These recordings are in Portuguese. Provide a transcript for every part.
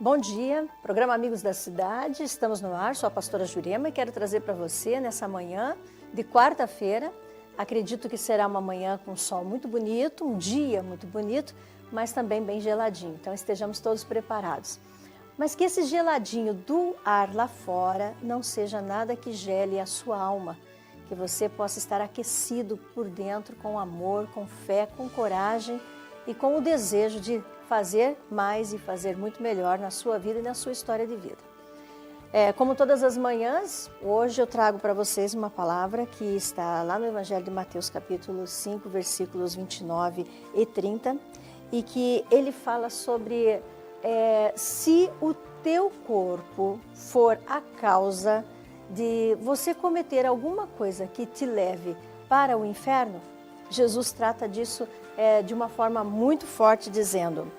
Bom dia, programa Amigos da Cidade, estamos no ar, sou a pastora Jurema e quero trazer para você nessa manhã de quarta-feira. Acredito que será uma manhã com sol muito bonito, um dia muito bonito, mas também bem geladinho, então estejamos todos preparados. Mas que esse geladinho do ar lá fora não seja nada que gele a sua alma, que você possa estar aquecido por dentro com amor, com fé, com coragem e com o desejo de fazer mais e fazer muito melhor na sua vida e na sua história de vida. Como todas as manhãs, hoje eu trago para vocês uma palavra que está lá no Evangelho de Mateus, capítulo 5, versículos 29 e 30, e que ele fala sobre se o teu corpo for a causa de você cometer alguma coisa que te leve para o inferno. Jesus trata disso de uma forma muito forte, dizendo: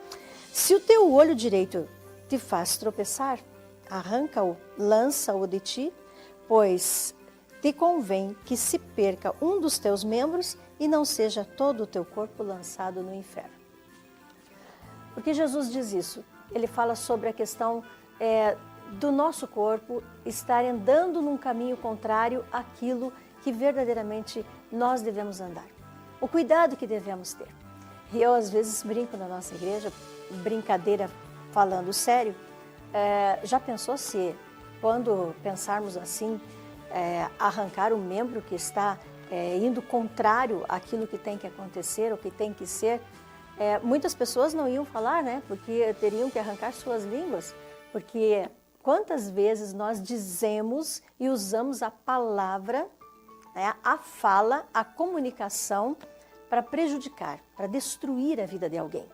se o teu olho direito te faz tropeçar, arranca-o, lança-o de ti, pois te convém que se perca um dos teus membros e não seja todo o teu corpo lançado no inferno. Por que Jesus diz isso? Ele fala sobre a questão do nosso corpo estar andando num caminho contrário àquilo que verdadeiramente nós devemos andar. O cuidado que devemos ter. E eu às vezes brinco na nossa igreja, brincadeira falando sério, já pensou se quando pensarmos assim, arrancar o membro que está indo contrário àquilo que tem que acontecer ou que tem que ser, muitas pessoas não iam falar, né? Porque teriam que arrancar suas línguas, porque quantas vezes nós dizemos e usamos a palavra, a fala, a comunicação para prejudicar, para destruir a vida de alguém,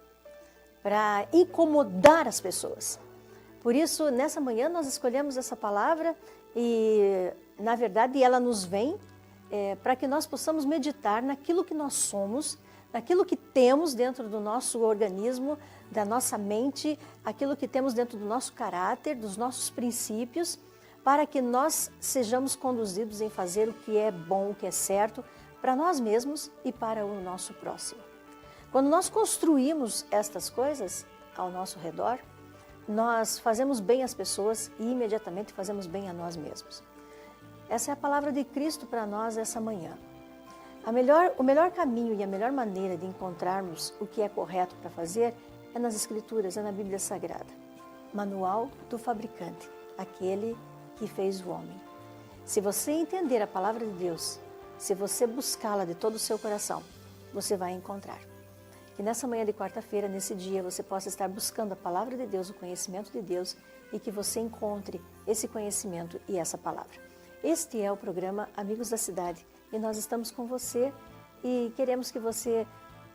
para incomodar as pessoas. Por isso, nessa manhã nós escolhemos essa palavra e, na verdade, ela nos vem para que nós possamos meditar naquilo que nós somos, naquilo que temos dentro do nosso organismo, da nossa mente, aquilo que temos dentro do nosso caráter, dos nossos princípios, para que nós sejamos conduzidos em fazer o que é bom, o que é certo, para nós mesmos e para o nosso próximo. Quando nós construímos estas coisas ao nosso redor, nós fazemos bem às pessoas e imediatamente fazemos bem a nós mesmos. Essa é a palavra de Cristo para nós essa manhã. O melhor caminho e a melhor maneira de encontrarmos o que é correto para fazer é nas Escrituras, é na Bíblia Sagrada. Manual do fabricante, aquele que fez o homem. Se você entender a palavra de Deus, se você buscá-la de todo o seu coração, você vai encontrar. Que nessa manhã de quarta-feira, nesse dia, você possa estar buscando a palavra de Deus, o conhecimento de Deus, e que você encontre esse conhecimento e essa palavra. Este é o programa Amigos da Cidade, e nós estamos com você e queremos que você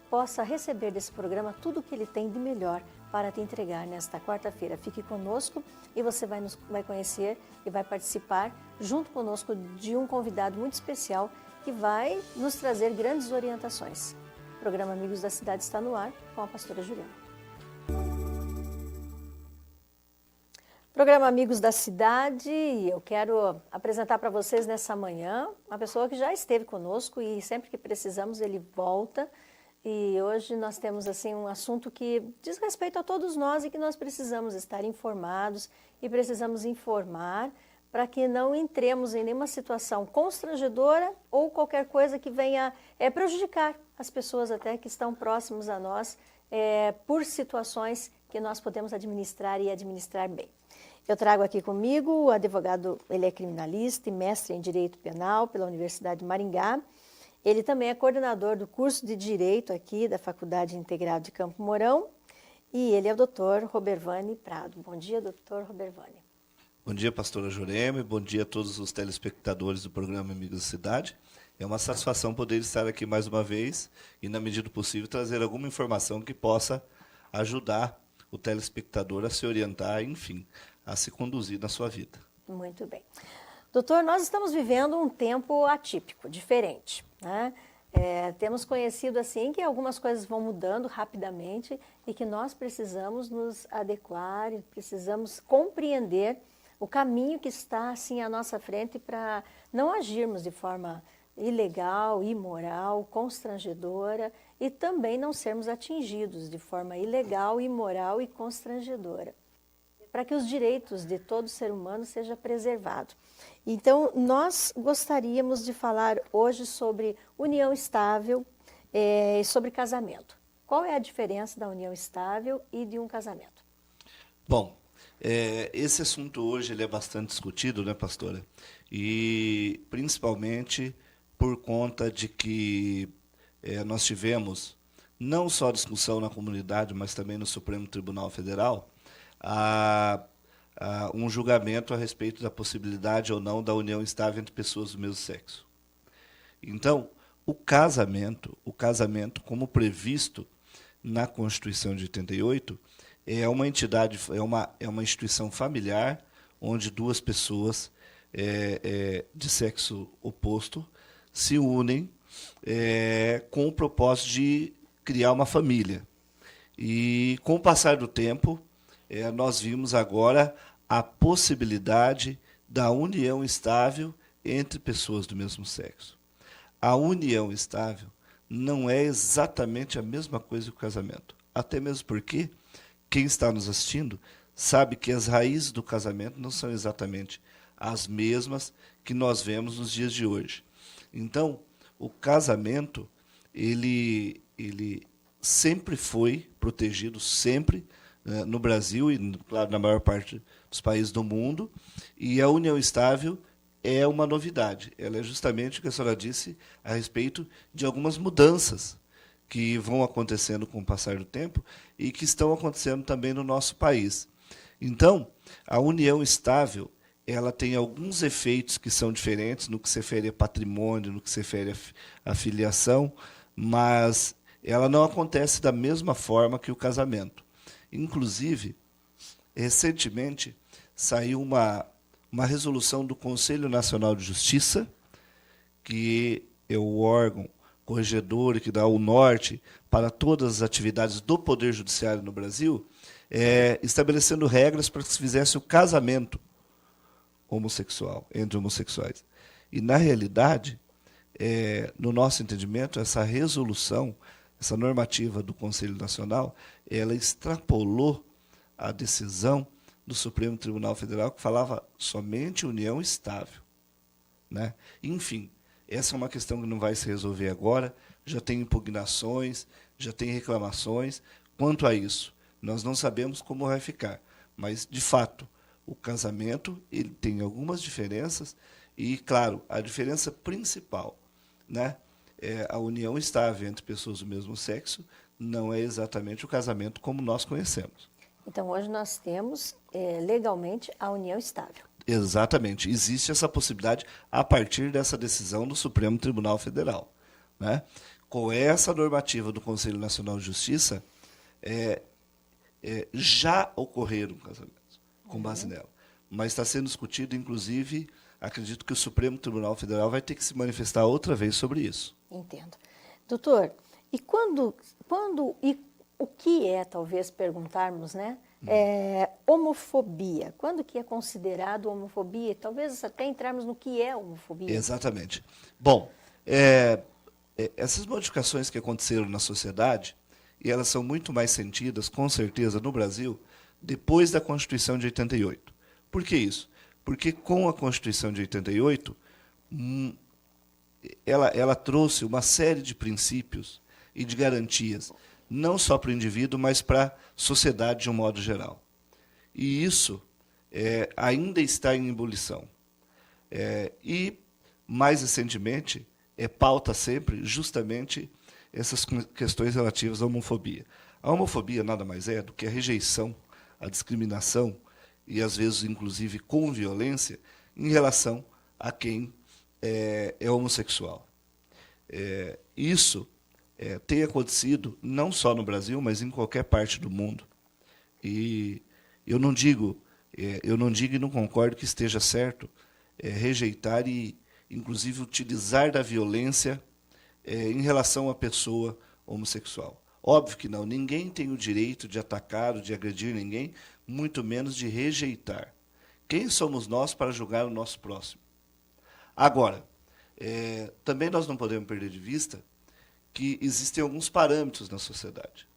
possa receber desse programa tudo o que ele tem de melhor para te entregar nesta quarta-feira. Fique conosco e você vai conhecer e vai participar junto conosco de um convidado muito especial que vai nos trazer grandes orientações. O programa Amigos da Cidade está no ar com a pastora Juliana. Programa Amigos da Cidade, eu quero apresentar para vocês nessa manhã uma pessoa que já esteve conosco e sempre que precisamos ele volta. E hoje nós temos assim um assunto que diz respeito a todos nós e que nós precisamos estar informados e precisamos informar para que não entremos em nenhuma situação constrangedora ou qualquer coisa que venha prejudicar as pessoas até que estão próximas a nós por situações que nós podemos administrar e administrar bem. Eu trago aqui comigo o advogado, ele é criminalista e mestre em Direito Penal pela Universidade de Maringá. Ele também é coordenador do curso de Direito aqui da Faculdade Integral de Campo Mourão e ele é o Dr. Robervani Prado. Bom dia, Dr. Robervani. Bom dia, pastora Jurema, e bom dia a todos os telespectadores do programa Amigos da Cidade. É uma satisfação poder estar aqui mais uma vez e, na medida do possível, trazer alguma informação que possa ajudar o telespectador a se orientar, enfim, a se conduzir na sua vida. Muito bem. Doutor, nós estamos vivendo um tempo atípico, diferente, né? Temos conhecido assim que algumas coisas vão mudando rapidamente e que nós precisamos nos adequar e precisamos compreender o caminho que está assim à nossa frente para não agirmos de forma ilegal, imoral, constrangedora e também não sermos atingidos de forma ilegal, imoral e constrangedora. para que os direitos de todo ser humano sejam preservados. Então, nós gostaríamos de falar hoje sobre união estável e sobre casamento. Qual é a diferença da união estável e de um casamento? Bom, esse assunto hoje ele é bastante discutido, né, pastora? E principalmente por conta de que nós tivemos não só discussão na comunidade, mas também no Supremo Tribunal Federal, um julgamento a respeito da possibilidade ou não da união estável entre pessoas do mesmo sexo. Então, o casamento, como previsto na Constituição de 88, é uma entidade, é uma instituição familiar onde duas pessoas de sexo oposto se unem com o propósito de criar uma família. E, com o passar do tempo, nós vimos agora a possibilidade da união estável entre pessoas do mesmo sexo. A união estável não é exatamente a mesma coisa que o casamento. Até mesmo porque quem está nos assistindo sabe que as raízes do casamento não são exatamente as mesmas que nós vemos nos dias de hoje. Então, o casamento, ele sempre foi protegido, sempre, no Brasil e, claro, na maior parte dos países do mundo, e a união estável é uma novidade. Ela é justamente o que a senhora disse a respeito de algumas mudanças que vão acontecendo com o passar do tempo e que estão acontecendo também no nosso país. Então, a união estável, ela tem alguns efeitos que são diferentes no que se refere a patrimônio, no que se refere à filiação, mas ela não acontece da mesma forma que o casamento. Inclusive, recentemente, saiu uma resolução do Conselho Nacional de Justiça, que é o órgão corregedor e que dá o norte para todas as atividades do Poder Judiciário no Brasil, estabelecendo regras para que se fizesse o casamento homossexual, entre homossexuais. E, na realidade, no nosso entendimento, essa resolução, essa normativa do Conselho Nacional, ela extrapolou a decisão do Supremo Tribunal Federal, que falava somente união estável, né? Enfim, essa é uma questão que não vai se resolver agora, já tem impugnações, já tem reclamações. Quanto a isso, nós não sabemos como vai ficar, mas, de fato, o casamento ele tem algumas diferenças e, claro, a diferença principal, né, é a união estável entre pessoas do mesmo sexo, não é exatamente o casamento como nós conhecemos. Então, hoje nós temos legalmente a união estável. Exatamente. Existe essa possibilidade a partir dessa decisão do Supremo Tribunal Federal, né? Com essa normativa do Conselho Nacional de Justiça, já ocorreram casamentos com base nela. Mas está sendo discutido, inclusive, acredito que o Supremo Tribunal Federal vai ter que se manifestar outra vez sobre isso. Entendo. Doutor, e quando e o que é, talvez perguntarmos, né? Homofobia. Quando que é considerado homofobia? Talvez até entrarmos no que é homofobia. Exatamente. Bom, essas modificações que aconteceram na sociedade, e elas são muito mais sentidas, com certeza, no Brasil, depois da Constituição de 88. Por que isso? Porque com a Constituição de 88, ela trouxe uma série de princípios e de garantias, não só para o indivíduo, mas para a sociedade de um modo geral. E isso ainda está em ebulição. E, mais recentemente, pauta sempre justamente essas questões relativas à homofobia. A homofobia nada mais é do que a rejeição, a discriminação, e às vezes, inclusive, com violência, em relação a quem é homossexual. Isso tem acontecido não só no Brasil, mas em qualquer parte do mundo. E eu não digo e não concordo que esteja certo rejeitar e, inclusive, utilizar da violência em relação à pessoa homossexual. Óbvio que não. Ninguém tem o direito de atacar ou de agredir ninguém, muito menos de rejeitar. Quem somos nós para julgar o nosso próximo? Agora, também nós não podemos perder de vista que existem alguns parâmetros na sociedade.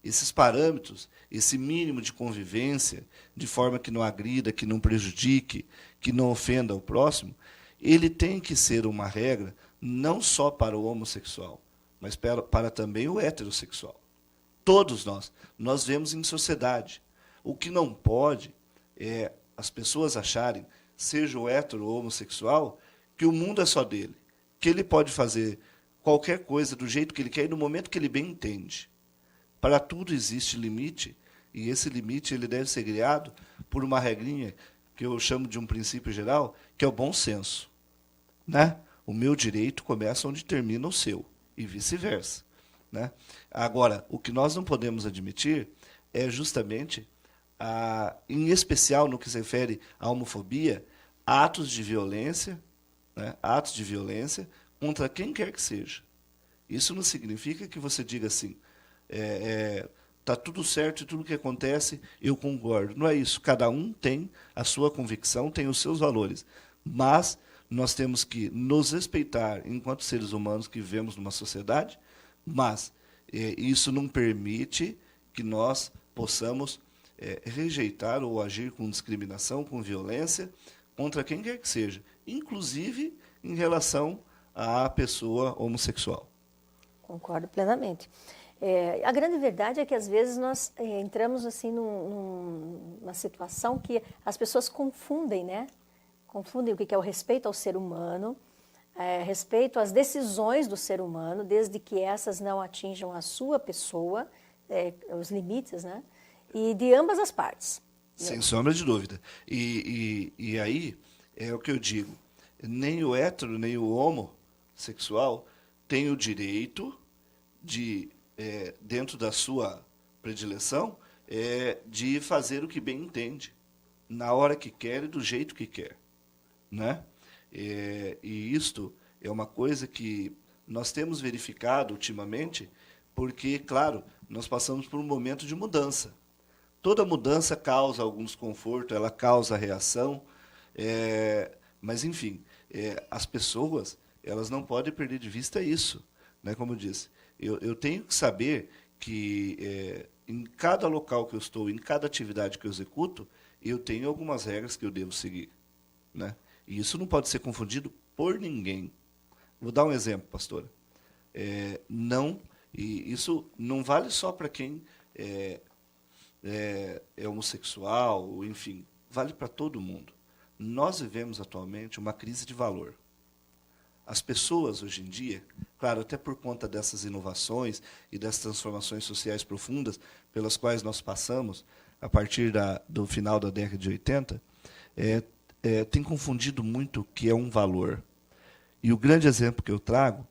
esses parâmetros, esse mínimo de convivência, de forma que não agrida, que não prejudique, que não ofenda o próximo, ele tem que ser uma regra não só para o homossexual, mas para também o heterossexual. Todos nós vemos em sociedade. O que não pode é as pessoas acharem, seja o hétero ou homossexual, que o mundo é só dele, que ele pode fazer qualquer coisa do jeito que ele quer e no momento que ele bem entende. Para tudo existe limite, e esse limite ele deve ser criado por uma regrinha que eu chamo de um princípio geral, que é o bom senso. Né? O meu direito começa onde termina o seu, e vice-versa. Né? Agora, o que nós não podemos admitir é justamente, em especial no que se refere à homofobia, atos de violência, né? Atos de violência contra quem quer que seja. Isso não significa que você diga assim, tá tudo certo e tudo que acontece eu concordo. Não é isso. Cada um tem a sua convicção, tem os seus valores. Mas nós temos que nos respeitar enquanto seres humanos que vivemos numa sociedade, mas isso não permite que nós possamos rejeitar ou agir com discriminação, com violência, contra quem quer que seja, inclusive em relação à pessoa homossexual. Concordo plenamente. A grande verdade é que, às vezes, nós entramos assim numa situação que as pessoas confundem, né? Confundem o que é o respeito ao ser humano, respeito às decisões do ser humano, desde que essas não atinjam a sua pessoa, os limites, né? E de ambas as partes. Sem sombra de dúvida. E aí é o que eu digo, nem o hétero, nem o homossexual tem o direito de, dentro da sua predileção, de fazer o que bem entende, na hora que quer e do jeito que quer. Né? E isto é uma coisa que nós temos verificado ultimamente, porque, claro, nós passamos por um momento de mudança. Toda mudança causa algum desconforto, ela causa reação, mas, enfim, as pessoas elas não podem perder de vista isso. Né? Como eu disse, eu tenho que saber que em cada local que eu estou, em cada atividade que eu executo, eu tenho algumas regras que eu devo seguir. Né? E isso não pode ser confundido por ninguém. Vou dar um exemplo, pastora. E isso não vale só para quem é homossexual, enfim, vale para todo mundo. Nós vivemos atualmente uma crise de valor. As pessoas, hoje em dia, claro, até por conta dessas inovações e dessas transformações sociais profundas pelas quais nós passamos a partir do final da década de 80, tem confundido muito o que é um valor. E o grande exemplo que eu trago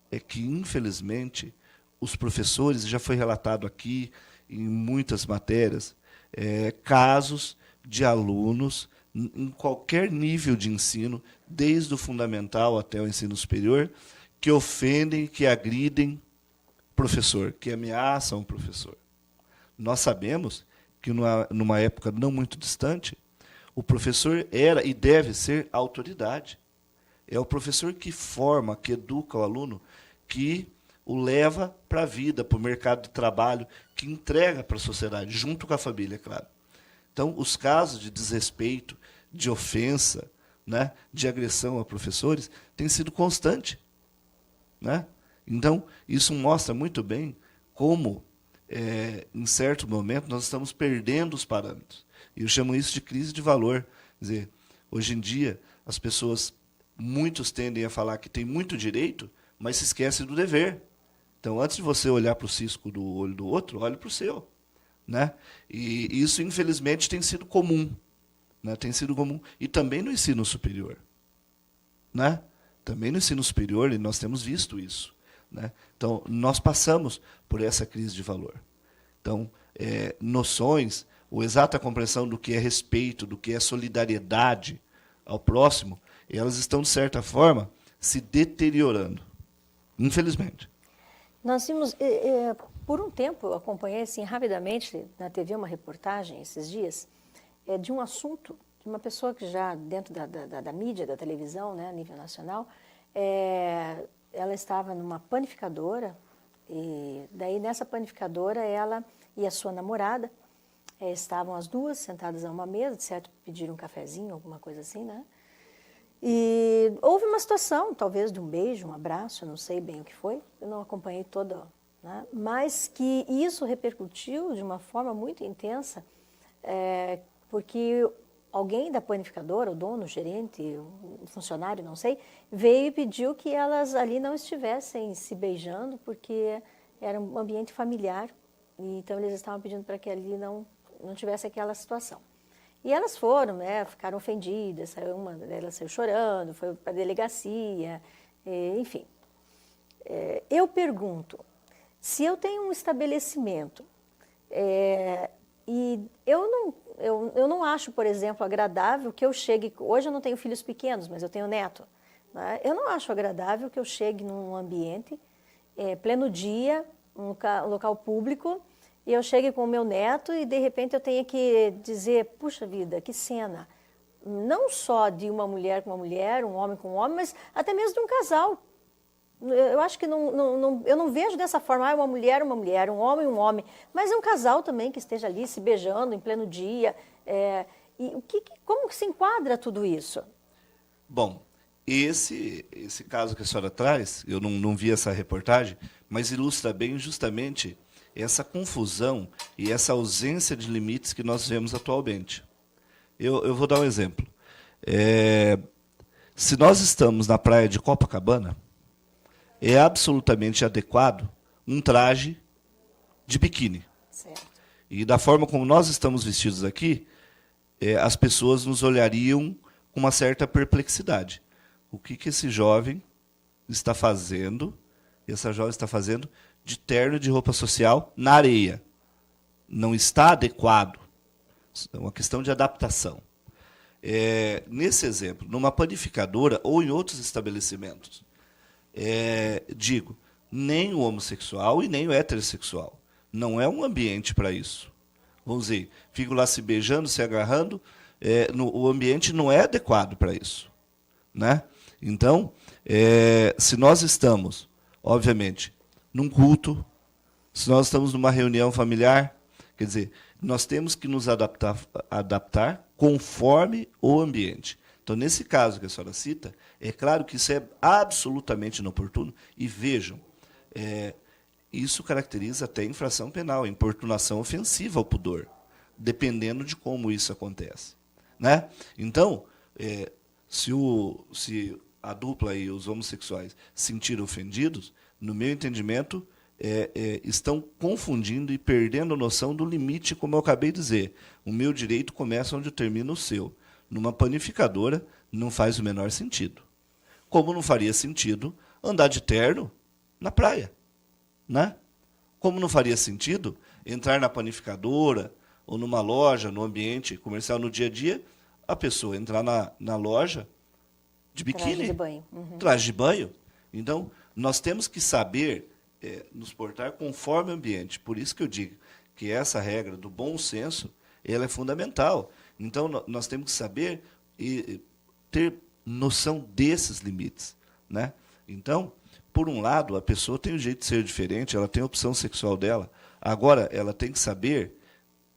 é que, infelizmente, os professores, já foi relatado aqui em muitas matérias, casos de alunos em qualquer nível de ensino, desde o fundamental até o ensino superior, que ofendem, que agridem professor, que ameaçam o professor. Nós sabemos que, numa época não muito distante, o professor era e deve ser a autoridade. É o professor que forma, que educa o aluno, que o leva para a vida, para o mercado de trabalho, que entrega para a sociedade, junto com a família, é claro. Então, os casos de desrespeito, de ofensa, né, de agressão a professores, têm sido constantes. Né? Então, isso mostra muito bem como, em certo momento, nós estamos perdendo os parâmetros. E eu chamo isso de crise de valor. Quer dizer, hoje em dia, as pessoas, muitos tendem a falar que tem muito direito, mas se esquecem do dever. Então, antes de você olhar para o cisco do olho do outro, olhe para o seu. Né? E isso, infelizmente, tem sido comum. Né? Tem sido comum. E também no ensino superior. Né? Também no ensino superior, e nós temos visto isso. Né? Então, nós passamos por essa crise de valor. Então, noções, ou exata compreensão do que é respeito, do que é solidariedade ao próximo, elas estão, de certa forma, se deteriorando. Infelizmente. Nós vimos, por um tempo, eu acompanhei assim, rapidamente na TV uma reportagem esses dias de um assunto de uma pessoa que já dentro da mídia, da televisão, né, a nível nacional, ela estava numa panificadora E daí, nessa panificadora, ela e a sua namorada estavam as duas sentadas a uma mesa, de certo, pediram um cafezinho, alguma coisa assim, né? E houve uma situação, talvez de um beijo, um abraço, eu não sei bem o que foi, eu não acompanhei toda, né? Mas que isso repercutiu de uma forma muito intensa, porque alguém da panificadora, o dono, o gerente, o funcionário, não sei, veio e pediu que elas ali não estivessem se beijando, porque era um ambiente familiar, e então eles estavam pedindo para que ali não tivesse aquela situação. E elas foram, né, ficaram ofendidas, uma delas saiu chorando, foi para a delegacia, enfim. Eu pergunto, se eu tenho um estabelecimento e eu não acho, por exemplo, agradável que eu chegue... Hoje eu não tenho filhos pequenos, mas eu tenho neto. Né? Eu não acho agradável que eu chegue num ambiente, pleno dia, um local público, e eu chegue com o meu neto e, de repente, eu tenha que dizer, puxa vida, que cena. Não só de uma mulher com uma mulher, um homem com um homem, mas até mesmo de um casal. Eu acho que eu não vejo dessa forma, uma mulher, um homem, mas é um casal também que esteja ali se beijando em pleno dia. E como que se enquadra tudo isso? Bom, esse caso que a senhora traz, eu não vi essa reportagem, mas ilustra bem justamente essa confusão e essa ausência de limites que nós vemos atualmente. Eu vou dar um exemplo. Se nós estamos na praia de Copacabana, é absolutamente adequado um traje de biquíni. Certo. E da forma como nós estamos vestidos aqui, as pessoas nos olhariam com uma certa perplexidade. O que esse jovem está fazendo, essa jovem está fazendo de terno e de roupa social na areia? Não está adequado. É uma questão de adaptação. Nesse exemplo, numa panificadora ou em outros estabelecimentos, digo, nem o homossexual e nem o heterossexual. Não é um ambiente para isso. Vamos dizer, ficam lá se beijando, se agarrando, o ambiente não é adequado para isso. Né? Então, se nós estamos, obviamente, num culto, se nós estamos numa reunião familiar, quer dizer, nós temos que nos adaptar conforme o ambiente. Então, nesse caso que a senhora cita, é claro que isso é absolutamente inoportuno. E vejam, isso caracteriza até infração penal, importunação ofensiva ao pudor, dependendo de como isso acontece. Né? Então, se a dupla e os homossexuais se sentirem ofendidos, no meu entendimento, estão confundindo e perdendo a noção do limite, como eu acabei de dizer. O meu direito começa onde termina o seu. Numa panificadora, não faz o menor sentido. Como não faria sentido andar de terno na praia. Né? Como não faria sentido entrar na panificadora ou numa loja, no ambiente comercial, no dia a dia, a pessoa entrar na loja de biquíni. Traje de banho. Uhum. Traje de banho. Então, nós temos que saber nos portar conforme o ambiente. Por isso que eu digo que essa regra do bom senso, ela é fundamental. Então, nós temos que saber e ter noção desses limites. Né? Então, por um lado, a pessoa tem o jeito de ser diferente, ela tem a opção sexual dela. Agora, ela tem que saber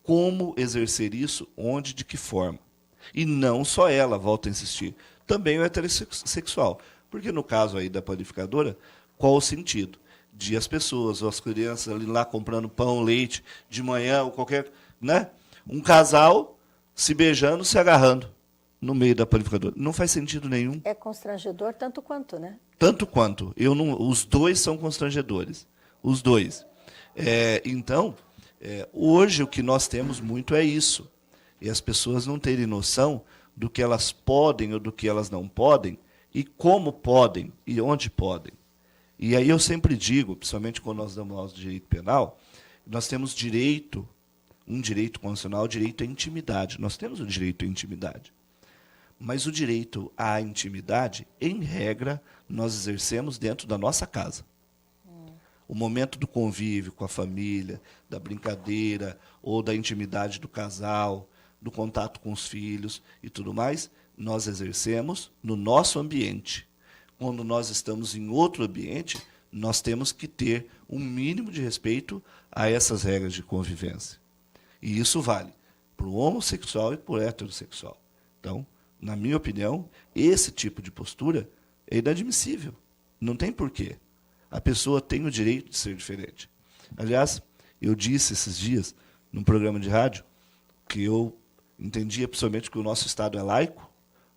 como exercer isso, onde, de que forma. E não só ela, volto a insistir, também o heterossexual. Porque no caso aí da panificadora, qual o sentido? De as pessoas, ou as crianças ali lá comprando pão, leite, de manhã, ou qualquer... Né? Um casal se beijando, se agarrando no meio da panificadora. Não faz sentido nenhum. É constrangedor tanto quanto, né? Tanto quanto. Os dois são constrangedores. Os dois. Então, hoje o que nós temos muito é isso. E as pessoas não terem noção do que elas podem ou do que elas não podem, e como podem e onde podem. E aí eu sempre digo, principalmente quando nós damos aula de direito penal, nós temos direito, um direito constitucional, direito à intimidade. Nós temos o direito à intimidade. Mas o direito à intimidade, em regra, nós exercemos dentro da nossa casa. O momento do convívio com a família, da brincadeira, ou da intimidade do casal, do contato com os filhos e tudo mais, nós exercemos no nosso ambiente. Quando nós estamos em outro ambiente, nós temos que ter um mínimo de respeito a essas regras de convivência. E isso vale para o homossexual e para o heterossexual. Então, na minha opinião, esse tipo de postura é inadmissível. Não tem porquê. A pessoa tem o direito de ser diferente. Aliás, eu disse esses dias, num programa de rádio, que eu entendia pessoalmente que o nosso Estado é laico,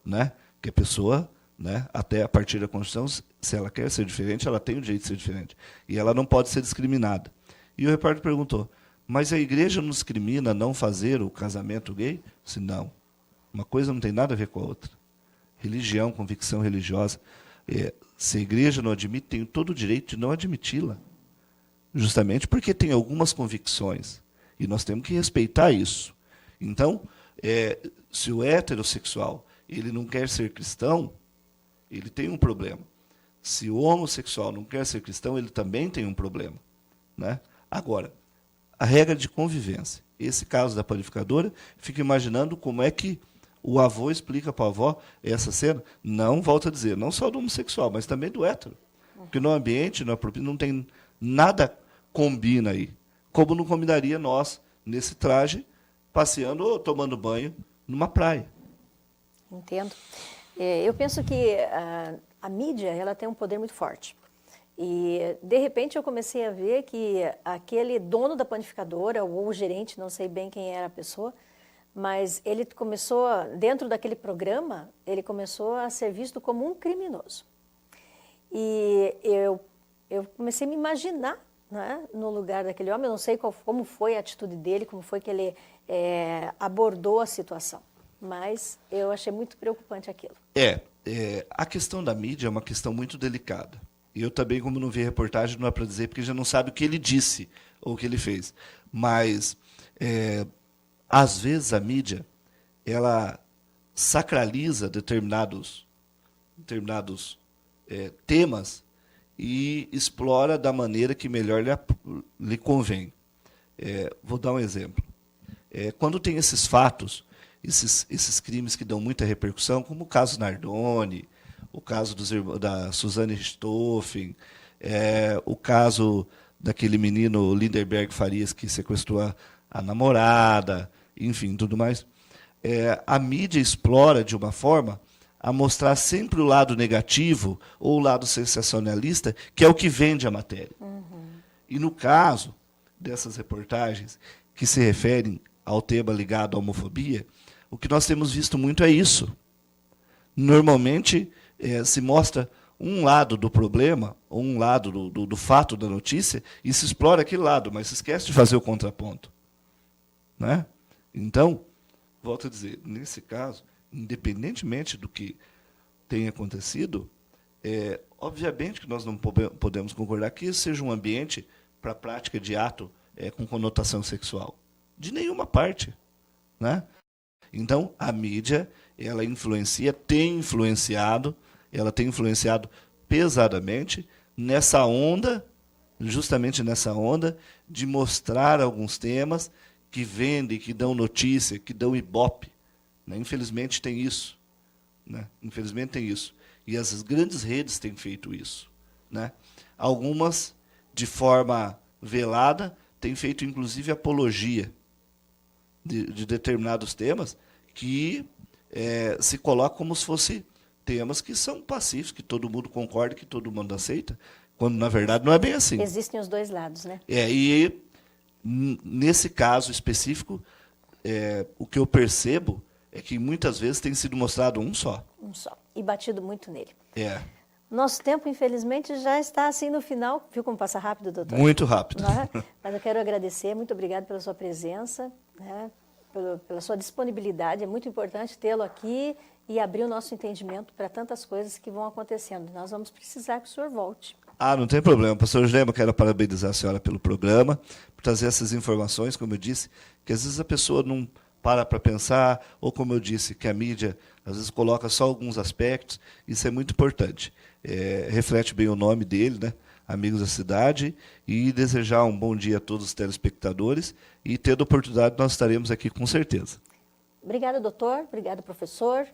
né? Que a pessoa, né, até a partir da Constituição, se ela quer ser diferente, ela tem o direito de ser diferente. E ela não pode ser discriminada. E o repórter perguntou, mas a igreja não discrimina não fazer o casamento gay? Eu disse, não. Uma coisa não tem nada a ver com a outra. Religião, convicção religiosa. Se a igreja não admite, tem todo o direito de não admiti-la. Justamente porque tem algumas convicções. E nós temos que respeitar isso. Então, se o heterossexual ele não quer ser cristão, ele tem um problema. Se o homossexual não quer ser cristão, ele também tem um problema. Né? Agora, a regra de convivência. Esse caso da panificadora, fico imaginando como é que o avô explica para a avó essa cena. Não, volto a dizer, não só do homossexual, mas também do hétero. Porque no ambiente, não tem nada combina aí. Como não combinaria nós, nesse traje, passeando ou tomando banho numa praia. Entendo. Eu penso que a mídia ela tem um poder muito forte. E, de repente, eu comecei a ver que aquele dono da panificadora, ou o gerente, não sei bem quem era a pessoa, mas ele começou, dentro daquele programa, ele começou a ser visto como um criminoso. E eu comecei a me imaginar, né, no lugar daquele homem. Eu não sei como foi a atitude dele, como foi que ele abordou a situação. Mas eu achei muito preocupante aquilo. A questão da mídia é uma questão muito delicada. E eu também, como não vi a reportagem, não é para dizer, porque já não sabe o que ele disse ou o que ele fez. Mas, às vezes, a mídia ela sacraliza determinados temas e explora da maneira que melhor lhe convém. Vou dar um exemplo. Quando tem esses fatos, esses crimes que dão muita repercussão, como o caso Nardoni, o caso da Suzane Richthofen, o caso daquele menino Lindenberg Farias que sequestrou a namorada, enfim, tudo mais, a mídia explora de uma forma a mostrar sempre o lado negativo ou o lado sensacionalista, que é o que vende a matéria. Uhum. E no caso dessas reportagens que se referem ao tema ligado à homofobia, o que nós temos visto muito é isso. Normalmente, se mostra um lado do problema, ou um lado do fato da notícia, e se explora aquele lado, mas se esquece de fazer o contraponto. Né? Então, volto a dizer, nesse caso, independentemente do que tenha acontecido, obviamente que nós não podemos concordar que isso seja um ambiente para a prática de ato com conotação sexual. De nenhuma parte. Né? Então, a mídia, ela tem influenciado pesadamente nessa onda, justamente nessa onda, de mostrar alguns temas que vendem, que dão notícia, que dão ibope. Né? Infelizmente tem isso. Né? Infelizmente tem isso. E as grandes redes têm feito isso. Né? Algumas, de forma velada, têm feito, inclusive, apologia de determinados temas que se colocam como se fossem temas que são pacíficos, que todo mundo concorda, que todo mundo aceita, quando, na verdade, não é bem assim. Existem os dois lados, né? E, nesse caso específico, o que eu percebo é que, muitas vezes, tem sido mostrado um só. Um só. E batido muito nele. Nosso tempo, infelizmente, já está assim no final. Viu como passa rápido, doutor? Muito rápido. Mas eu quero agradecer, muito obrigado pela sua presença, né? Pela sua disponibilidade. É muito importante tê-lo aqui e abrir o nosso entendimento para tantas coisas que vão acontecendo. Nós vamos precisar que o senhor volte. Não tem problema. Pastor Jurema, quero parabenizar a senhora pelo programa, por trazer essas informações, como eu disse, que às vezes a pessoa não para pensar, ou como eu disse, que a mídia às vezes coloca só alguns aspectos. Isso é muito importante. Reflete bem o nome dele, né? Amigos da Cidade, e desejar um bom dia a todos os telespectadores, e tendo oportunidade nós estaremos aqui com certeza. Obrigada, doutor. Obrigada, professor.